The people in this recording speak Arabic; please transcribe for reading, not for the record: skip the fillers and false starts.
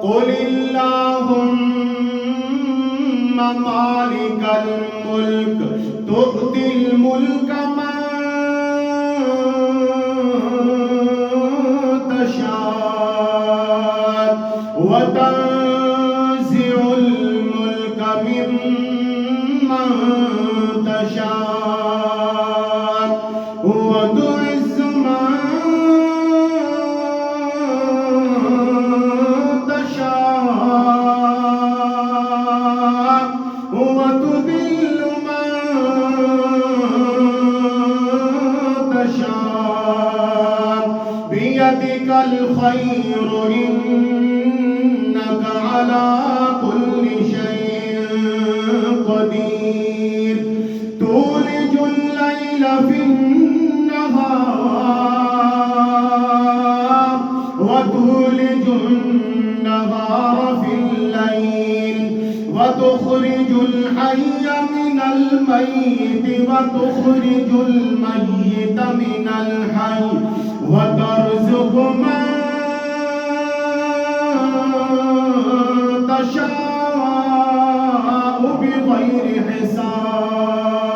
قل اللهم مالك الملك تؤتي الملك من تشاء وتنزع الملك ممن تشاء وتعز من تشاء وتذل من تشاء بيدك الخير إنك على كل شيء قدير تولج الليل في النهار وتولج النهار في الليل وتخرج الحي من الميت وتخرج الميت من الحي وترزق من تشاء بغير حساب